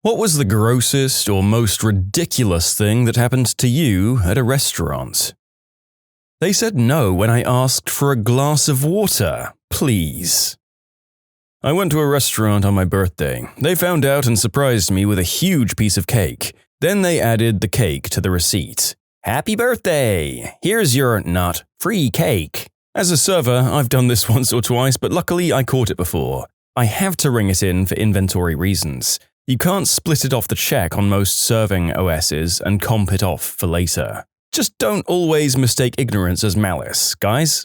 What was the grossest or most ridiculous thing that happened to you at a restaurant? They said no when I asked for a glass of water, please. I went to a restaurant on my birthday. They found out and surprised me with a huge piece of cake. Then they added the cake to the receipt. Happy birthday! Here's your not free cake. As a server, I've done this once or twice, but luckily I caught it before. I have to ring it in for inventory reasons. You can't split it off the check on most serving OSs and comp it off for later. Just don't always mistake ignorance as malice, guys.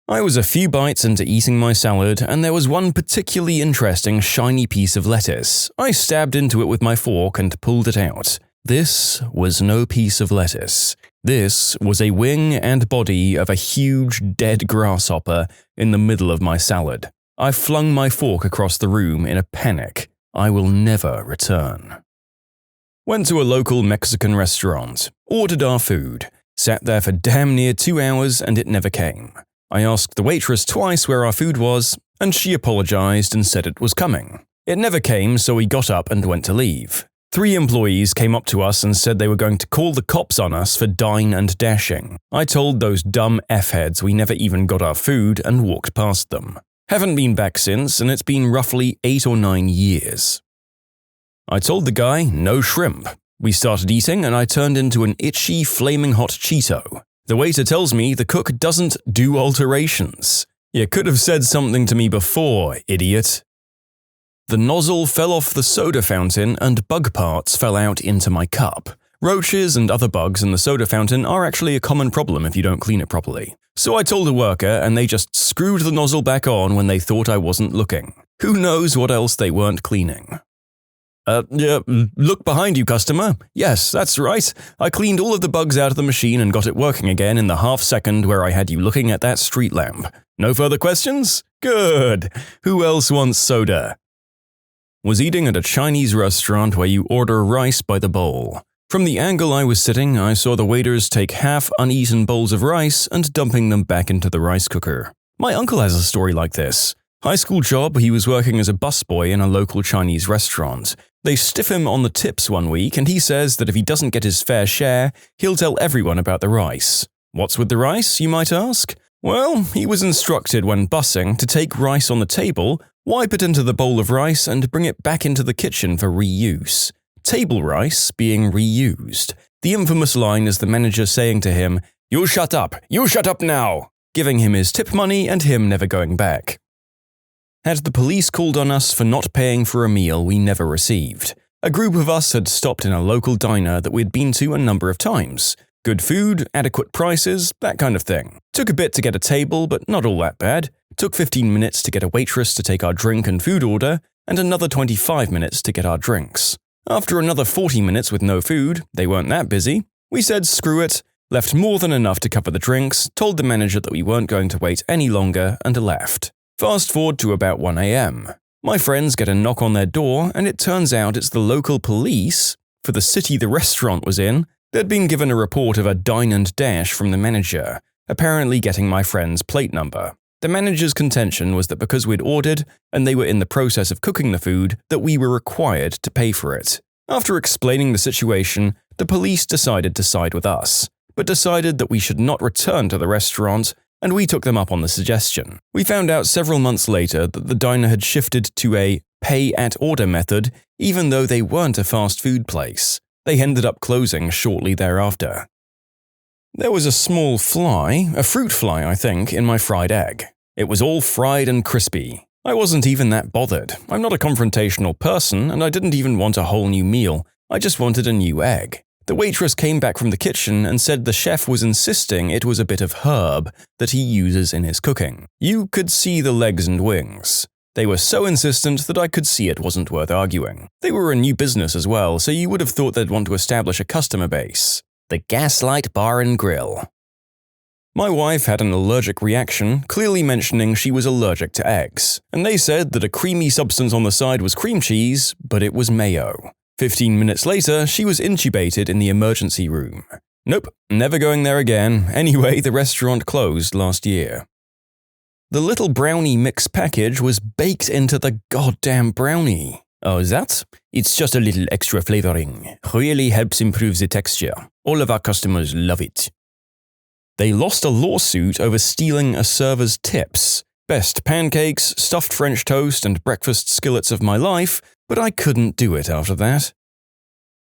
I was a few bites into eating my salad, and there was one particularly interesting shiny piece of lettuce. I stabbed into it with my fork and pulled it out. This was no piece of lettuce. This was a wing and body of a huge dead grasshopper in the middle of my salad. I flung my fork across the room in a panic. I will never return. Went to a local Mexican restaurant, ordered our food, sat there for damn near 2 hours and it never came. I asked the waitress twice where our food was, and she apologized and said it was coming. It never came, so we got up and went to leave. 3 employees came up to us and said they were going to call the cops on us for dine and dashing. I told those dumb F-heads we never even got our food and walked past them. Haven't been back since, and it's been roughly 8 or 9 years. I told the guy, no shrimp. We started eating and I turned into an itchy, flaming hot Cheeto. The waiter tells me the cook doesn't do alterations. You could have said something to me before, idiot. The nozzle fell off the soda fountain and bug parts fell out into my cup. Roaches and other bugs in the soda fountain are actually a common problem if you don't clean it properly. So I told a worker and they just screwed the nozzle back on when they thought I wasn't looking. Who knows what else they weren't cleaning? Look behind you, customer. Yes, that's right. I cleaned all of the bugs out of the machine and got it working again in the half second where I had you looking at that street lamp. No further questions? Good. Who else wants soda? Was eating at a Chinese restaurant where you order rice by the bowl. From the angle I was sitting, I saw the waiters take half uneaten bowls of rice and dumping them back into the rice cooker. My uncle has a story like this. High school job, he was working as a busboy in a local Chinese restaurant. They stiff him on the tips one week and he says that if he doesn't get his fair share, he'll tell everyone about the rice. What's with the rice, you might ask? Well, he was instructed when bussing to take rice on the table, wipe it into the bowl of rice and bring it back into the kitchen for reuse. Table rice being reused. The infamous line is the manager saying to him, "You shut up now," giving him his tip money and him never going back. Had the police called on us for not paying for a meal we never received. A group of us had stopped in a local diner that we'd been to a number of times. Good food, adequate prices, that kind of thing. Took a bit to get a table, but not all that bad. Took 15 minutes to get a waitress to take our drink and food order, and another 25 minutes to get our drinks. After another 40 minutes with no food, they weren't that busy. We said screw it, left more than enough to cover the drinks, told the manager that we weren't going to wait any longer, and left. Fast forward to about 1 a.m. My friends get a knock on their door and it turns out it's the local police, for the city the restaurant was in. They'd been given a report of a dine and dash from the manager, apparently getting my friend's plate number. The manager's contention was that because we'd ordered and they were in the process of cooking the food, that we were required to pay for it. After explaining the situation, the police decided to side with us, but decided that we should not return to the restaurant, and we took them up on the suggestion. We found out several months later that the diner had shifted to a pay-at-order method, even though they weren't a fast food place. They ended up closing shortly thereafter. There was a small fly, a fruit fly I think, in my fried egg. It was all fried and crispy. I wasn't even that bothered. I'm not a confrontational person, and I didn't even want a whole new meal. I just wanted a new egg. The waitress came back from the kitchen and said the chef was insisting it was a bit of herb that he uses in his cooking. You could see the legs and wings. They were so insistent that I could see it wasn't worth arguing. They were a new business as well, so you would have thought they'd want to establish a customer base. The Gaslight Bar and Grill. My wife had an allergic reaction, clearly mentioning she was allergic to eggs, and they said that a creamy substance on the side was cream cheese, but it was mayo. 15 minutes later, she was intubated in the emergency room. Nope, never going there again. Anyway, the restaurant closed last year. The little brownie mix package was baked into the goddamn brownie. Oh, that? It's just a little extra flavoring. Really helps improve the texture. All of our customers love it. They lost a lawsuit over stealing a server's tips. Best pancakes, stuffed French toast, and breakfast skillets of my life, but I couldn't do it after that.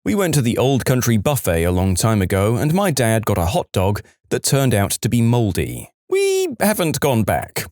We went to the Old Country buffet a long time ago, and my dad got a hot dog that turned out to be moldy. We haven't gone back.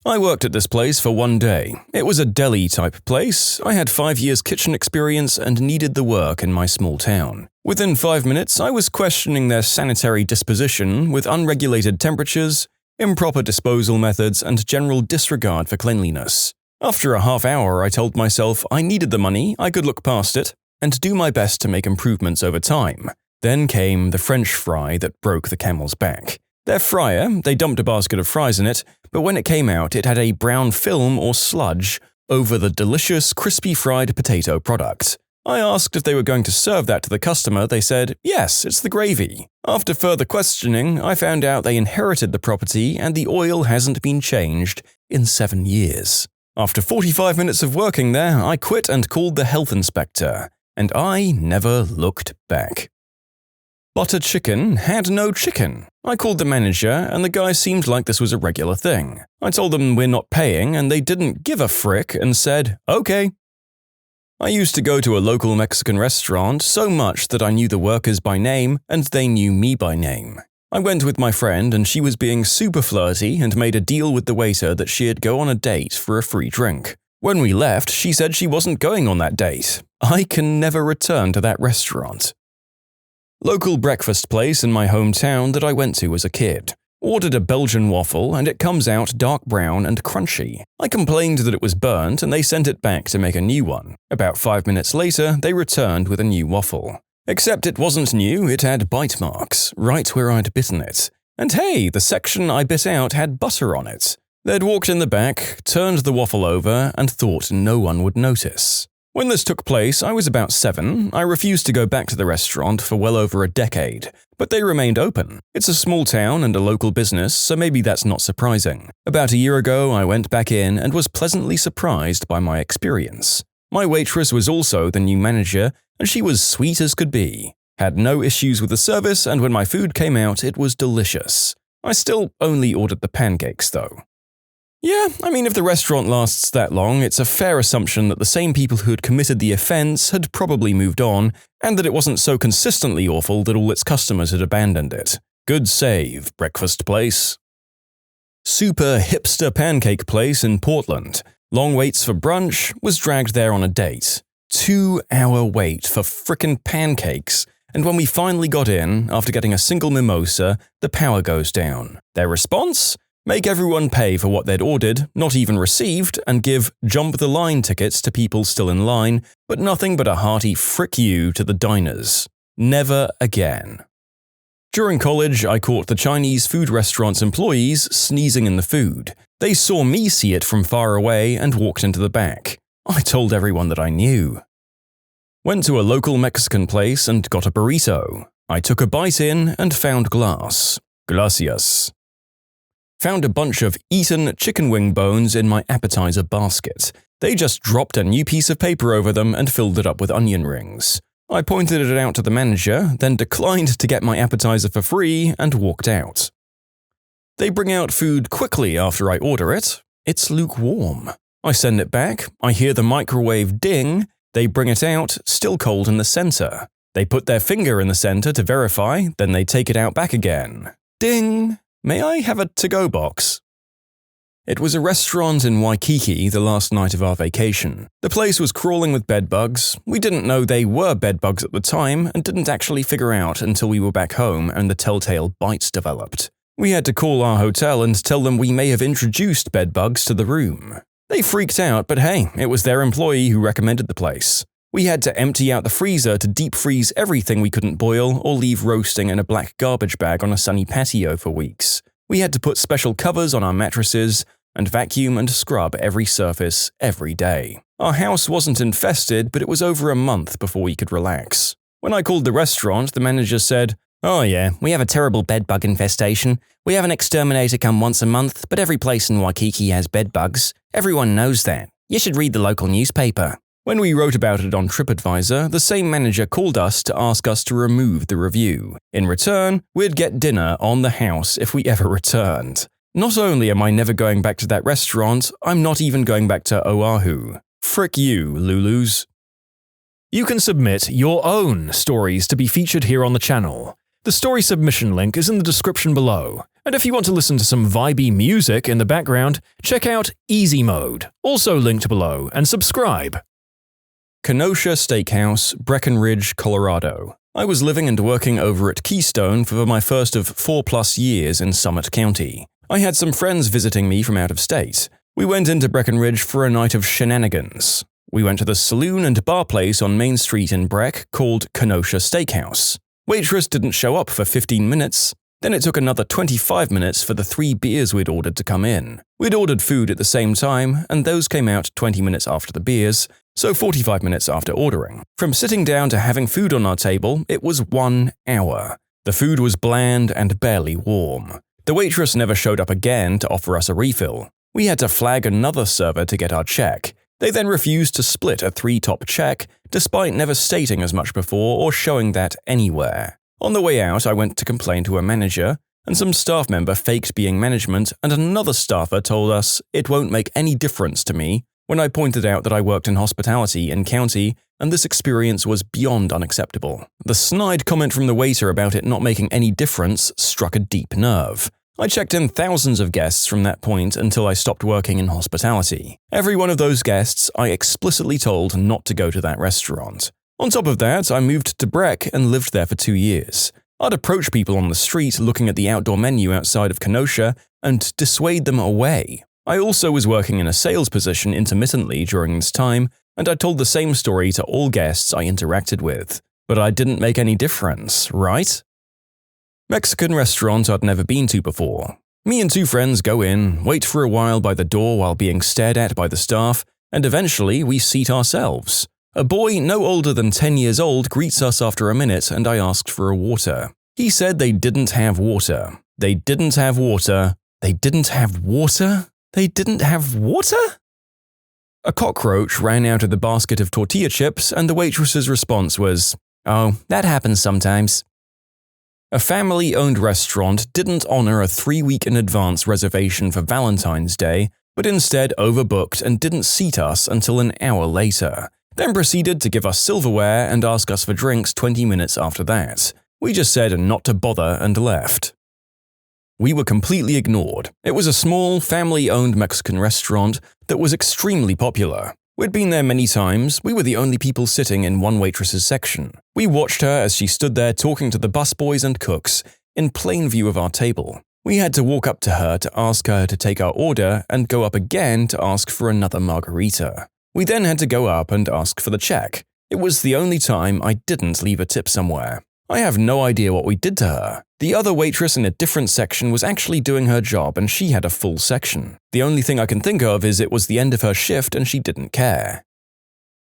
I worked at this place for one day. It was a deli-type place. I had 5 years kitchen experience and needed the work in my small town. Within 5 minutes, I was questioning their sanitary disposition with unregulated temperatures, improper disposal methods, and general disregard for cleanliness. After a half hour, I told myself I needed the money, I could look past it, and do my best to make improvements over time. Then came the French fry that broke the camel's back. Their fryer, they dumped a basket of fries in it, but when it came out, it had a brown film or sludge over the delicious, crispy fried potato product. I asked if they were going to serve that to the customer. They said, yes, it's the gravy. After further questioning, I found out they inherited the property and the oil hasn't been changed in 7 years. After 45 minutes of working there, I quit and called the health inspector, and I never looked back. Butter chicken had no chicken. I called the manager, and the guy seemed like this was a regular thing. I told them we're not paying, and they didn't give a frick and said, okay. I used to go to a local Mexican restaurant so much that I knew the workers by name, and they knew me by name. I went with my friend, and she was being super flirty and made a deal with the waiter that she'd go on a date for a free drink. When we left, she said she wasn't going on that date. I can never return to that restaurant. Local breakfast place in my hometown that I went to as a kid. Ordered a Belgian waffle and it comes out dark brown and crunchy. I complained that it was burnt and they sent it back to make a new one. About 5 minutes later, they returned with a new waffle. Except it wasn't new, it had bite marks, right where I'd bitten it. And hey, the section I bit out had butter on it. They'd walked in the back, turned the waffle over, and thought no one would notice. When this took place, I was about 7. I refused to go back to the restaurant for well over a decade, but they remained open. It's a small town and a local business, so maybe that's not surprising. About a year ago, I went back in and was pleasantly surprised by my experience. My waitress was also the new manager, and she was sweet as could be. Had no issues with the service, and when my food came out, it was delicious. I still only ordered the pancakes, though. Yeah, I mean, if the restaurant lasts that long, it's a fair assumption that the same people who had committed the offense had probably moved on, and that it wasn't so consistently awful that all its customers had abandoned it. Good save, breakfast place. Super hipster pancake place in Portland. Long waits for brunch, was dragged there on a date. 2-hour wait for frickin' pancakes, and when we finally got in, after getting a single mimosa, the power goes down. Their response? Make everyone pay for what they'd ordered, not even received, and give jump the line tickets to people still in line, but nothing but a hearty frick you to the diners. Never again. During college, I caught the Chinese food restaurant's employees sneezing in the food. They saw me see it from far away and walked into the back. I told everyone that I knew. Went to a local Mexican place and got a burrito. I took a bite in and found glass. Gracias. Found a bunch of eaten chicken wing bones in my appetizer basket. They just dropped a new piece of paper over them and filled it up with onion rings. I pointed it out to the manager, then declined to get my appetizer for free and walked out. They bring out food quickly after I order it. It's lukewarm. I send it back, I hear the microwave ding, they bring it out, still cold in the center. They put their finger in the center to verify, then they take it out back again. Ding! May I have a to-go box? It was a restaurant in Waikiki the last night of our vacation. The place was crawling with bedbugs. We didn't know they were bedbugs at the time and didn't actually figure out until we were back home and the telltale bites developed. We had to call our hotel and tell them we may have introduced bedbugs to the room. They freaked out, but hey, it was their employee who recommended the place. We had to empty out the freezer to deep freeze everything we couldn't boil or leave roasting in a black garbage bag on a sunny patio for weeks. We had to put special covers on our mattresses and vacuum and scrub every surface every day. Our house wasn't infested, but it was over a month before we could relax. When I called the restaurant, the manager said, "Oh yeah, we have a terrible bedbug infestation. We have an exterminator come once a month, but every place in Waikiki has bedbugs. Everyone knows that. You should read the local newspaper." When we wrote about it on TripAdvisor, the same manager called us to ask us to remove the review. In return, we'd get dinner on the house if we ever returned. Not only am I never going back to that restaurant, I'm not even going back to Oahu. Frick you, Lulus. You can submit your own stories to be featured here on the channel. The story submission link is in the description below. And if you want to listen to some vibey music in the background, check out easymode, also linked below, and subscribe. Kenosha Steakhouse, Breckenridge, Colorado. I was living and working over at Keystone for my first of 4+ years in Summit County. I had some friends visiting me from out of state. We went into Breckenridge for a night of shenanigans. We went to the saloon and bar place on Main Street in Breck called Kenosha Steakhouse. Waitress didn't show up for 15 minutes. Then it took another 25 minutes for the 3 beers we'd ordered to come in. We'd ordered food at the same time, and those came out 20 minutes after the beers, so 45 minutes after ordering. From sitting down to having food on our table, it was 1 hour. The food was bland and barely warm. The waitress never showed up again to offer us a refill. We had to flag another server to get our check. They then refused to split a 3-top check, despite never stating as much before or showing that anywhere. On the way out, I went to complain to a manager, and some staff member faked being management, and another staffer told us it won't make any difference to me when I pointed out that I worked in hospitality in county, and this experience was beyond unacceptable. The snide comment from the waiter about it not making any difference struck a deep nerve. I checked in thousands of guests from that point until I stopped working in hospitality. Every one of those guests I explicitly told not to go to that restaurant. On top of that, I moved to Breck and lived there for 2 years. I'd approach people on the street looking at the outdoor menu outside of Kenosha and dissuade them away. I also was working in a sales position intermittently during this time, and I told the same story to all guests I interacted with. But I didn't make any difference, right? Mexican restaurant I'd never been to before. Me and 2 friends go in, wait for a while by the door while being stared at by the staff, and eventually we seat ourselves. A boy no older than 10 years old greets us after a minute, and I asked for a water. He said they didn't have water. They didn't have water. They didn't have water? They didn't have water? A cockroach ran out of the basket of tortilla chips, and the waitress's response was, "Oh, that happens sometimes." A family-owned restaurant didn't honor a 3-week-in-advance reservation for Valentine's Day, but instead overbooked and didn't seat us until an hour later, then proceeded to give us silverware and ask us for drinks 20 minutes after that. We just said not to bother and left. We were completely ignored. It was a small, family-owned Mexican restaurant that was extremely popular. We'd been there many times. We were the only people sitting in one waitress's section. We watched her as she stood there talking to the busboys and cooks, in plain view of our table. We had to walk up to her to ask her to take our order and go up again to ask for another margarita. We then had to go up and ask for the check. It was the only time I didn't leave a tip somewhere. I have no idea what we did to her. The other waitress in a different section was actually doing her job and she had a full section. The only thing I can think of is it was the end of her shift and she didn't care.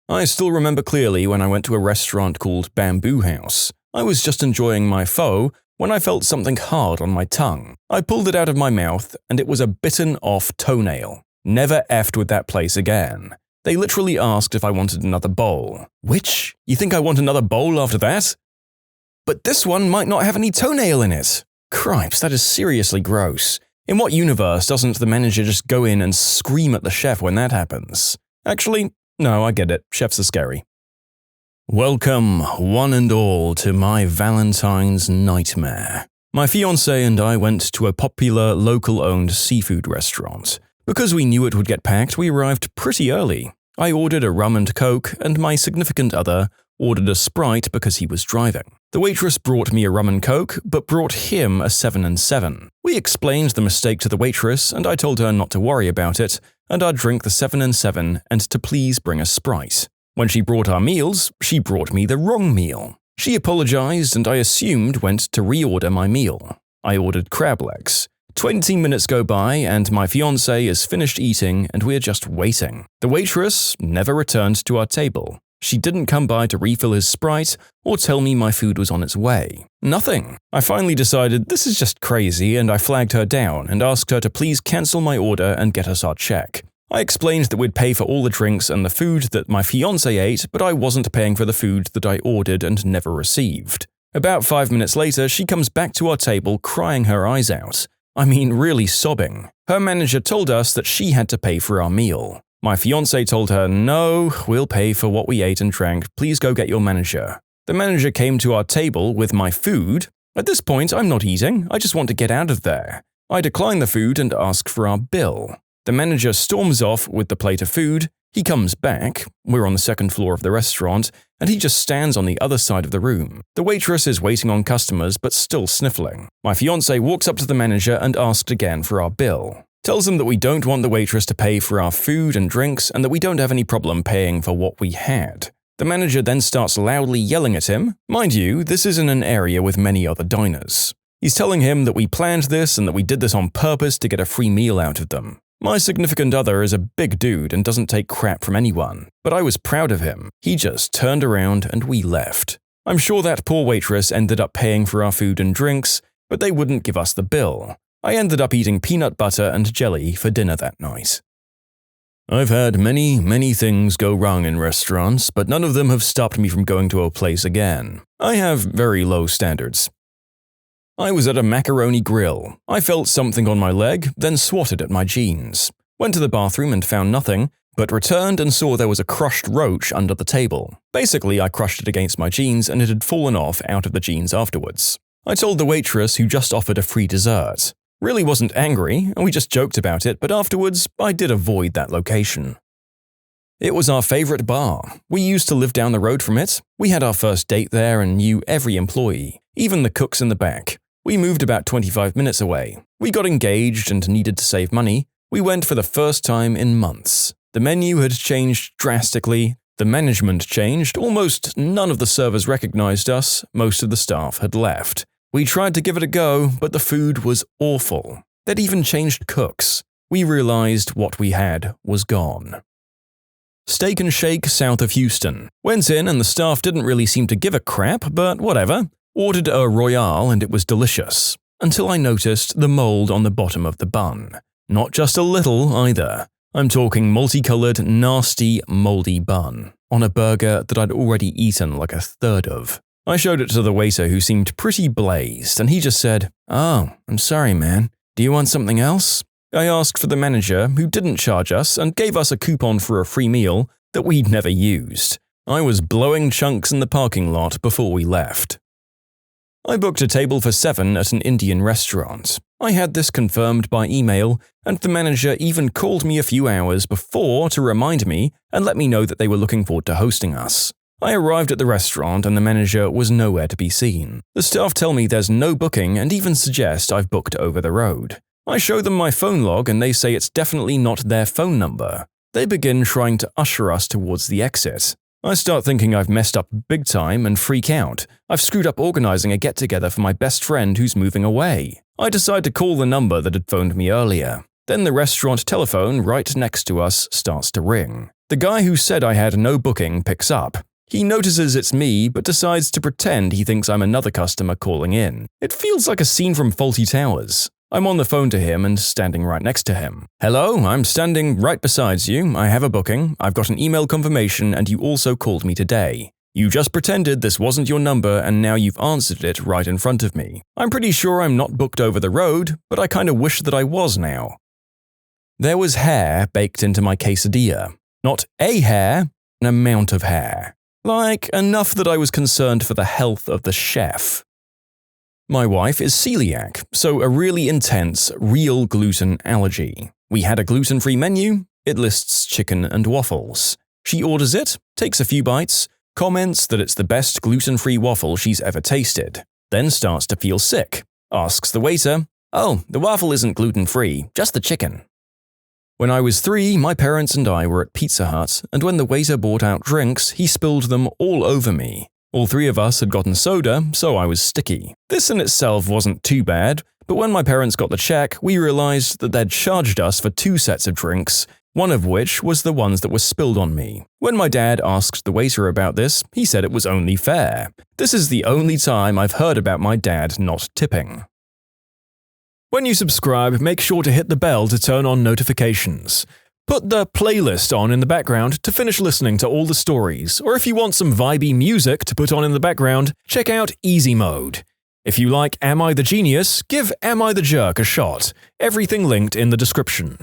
I still remember clearly when I went to a restaurant called Bamboo House. I was just enjoying my pho when I felt something hard on my tongue. I pulled it out of my mouth and it was a bitten off toenail. Never effed with that place again. They literally asked if I wanted another bowl. Which? You think I want another bowl after that? But this one might not have any toenail in it. Cripes, that is seriously gross. In what universe doesn't the manager just go in and scream at the chef when that happens? Actually, no, I get it. Chefs are scary. Welcome, one and all, to my Valentine's nightmare. My fiancé and I went to a popular local-owned seafood restaurant. Because we knew it would get packed, we arrived pretty early. I ordered a rum and coke, and my significant other ordered a Sprite because he was driving. The waitress brought me a rum and coke, but brought him a 7 and 7. We explained the mistake to the waitress, and I told her not to worry about it, and I'd drink the 7 and 7 and to please bring a Sprite. When she brought our meals, she brought me the wrong meal. She apologized, and I assumed went to reorder my meal. I ordered crab legs. 20 minutes go by, and my fiancé is finished eating, and we're just waiting. The waitress never returned to our table. She didn't come by to refill his Sprite or tell me my food was on its way. Nothing. I finally decided this is just crazy, and I flagged her down and asked her to please cancel my order and get us our check. I explained that we'd pay for all the drinks and the food that my fiancé ate, but I wasn't paying for the food that I ordered and never received. About 5 minutes later, she comes back to our table crying her eyes out. I mean, really sobbing. Her manager told us that she had to pay for our meal. My fiancé told her, "No, we'll pay for what we ate and drank. Please go get your manager." The manager came to our table with my food. At this point, I'm not eating. I just want to get out of there. I decline the food and ask for our bill. The manager storms off with the plate of food. He comes back. We're on the second floor of the restaurant, and he just stands on the other side of the room. The waitress is waiting on customers but still sniffling. My fiancé walks up to the manager and asks again for our bill. Tells him that we don't want the waitress to pay for our food and drinks and that we don't have any problem paying for what we had. The manager then starts loudly yelling at him. Mind you, this is in an area with many other diners. He's telling him that we planned this and that we did this on purpose to get a free meal out of them. My significant other is a big dude and doesn't take crap from anyone, but I was proud of him. He just turned around and we left. I'm sure that poor waitress ended up paying for our food and drinks, but they wouldn't give us the bill. I ended up eating peanut butter and jelly for dinner that night. I've had many things go wrong in restaurants, but none of them have stopped me from going to a place again. I have very low standards. I was at a macaroni grill. I felt something on my leg, then swatted at my jeans. Went to the bathroom and found nothing, but returned and saw there was a crushed roach under the table. Basically, I crushed it against my jeans and it had fallen off out of the jeans afterwards. I told the waitress who just offered a free dessert. Really wasn't angry, and we just joked about it, but afterwards, I did avoid that location. It was our favorite bar. We used to live down the road from it. We had our first date there and knew every employee, even the cooks in the back. We moved about 25 minutes away. We got engaged and needed to save money. We went for the first time in months. The menu had changed drastically. The management changed. Almost none of the servers recognized us. Most of the staff had left. We tried to give it a go, but the food was awful. They'd even changed cooks. We realized what we had was gone. Steak and Shake south of Houston. Went in and the staff didn't really seem to give a crap, but whatever. Ordered a Royale and it was delicious. Until I noticed the mold on the bottom of the bun. Not just a little either. I'm talking multicolored, nasty, moldy bun. On a burger that I'd already eaten like a third of. I showed it to the waiter who seemed pretty blazed and he just said, "Oh, I'm sorry man. Do you want something else?" I asked for the manager who didn't charge us and gave us a coupon for a free meal that we'd never used. I was blowing chunks in the parking lot before we left. I booked a table for 7 at an Indian restaurant. I had this confirmed by email, and the manager even called me a few hours before to remind me and let me know that they were looking forward to hosting us. I arrived at the restaurant and the manager was nowhere to be seen. The staff tell me there's no booking and even suggest I've booked over the road. I show them my phone log and they say it's definitely not their phone number. They begin trying to usher us towards the exit. I start thinking I've messed up big time and freak out. I've screwed up organizing a get-together for my best friend who's moving away. I decide to call the number that had phoned me earlier. Then the restaurant telephone right next to us starts to ring. The guy who said I had no booking picks up. He notices it's me but decides to pretend he thinks I'm another customer calling in. It feels like a scene from Fawlty Towers. I'm on the phone to him and standing right next to him. "Hello, I'm standing right beside you. I have a booking. I've got an email confirmation and you also called me today. You just pretended this wasn't your number and now you've answered it right in front of me. I'm pretty sure I'm not booked over the road, but I kind of wish that I was now." There was hair baked into my quesadilla. Not a hair, an amount of hair. Like, enough that I was concerned for the health of the chef. My wife is celiac, so a really intense, real gluten allergy. We had a gluten-free menu. It lists chicken and waffles. She orders it, takes a few bites, comments that it's the best gluten-free waffle she's ever tasted, then starts to feel sick. Asks the waiter, "Oh, the waffle isn't gluten-free, just the chicken." When I was 3, my parents and I were at Pizza Hut, and when the waiter brought out drinks, he spilled them all over me. All 3 of us had gotten soda, so I was sticky. This in itself wasn't too bad, but when my parents got the check, we realized that they'd charged us for 2 sets of drinks, one of which was the ones that were spilled on me. When my dad asked the waiter about this, he said it was only fair. This is the only time I've heard about my dad not tipping. When you subscribe, make sure to hit the bell to turn on notifications. Put the playlist on in the background to finish listening to all the stories, or if you want some vibey music to put on in the background, check out easymode. If you like Am I the Genius, give Am I the Jerk a shot. Everything linked in the description.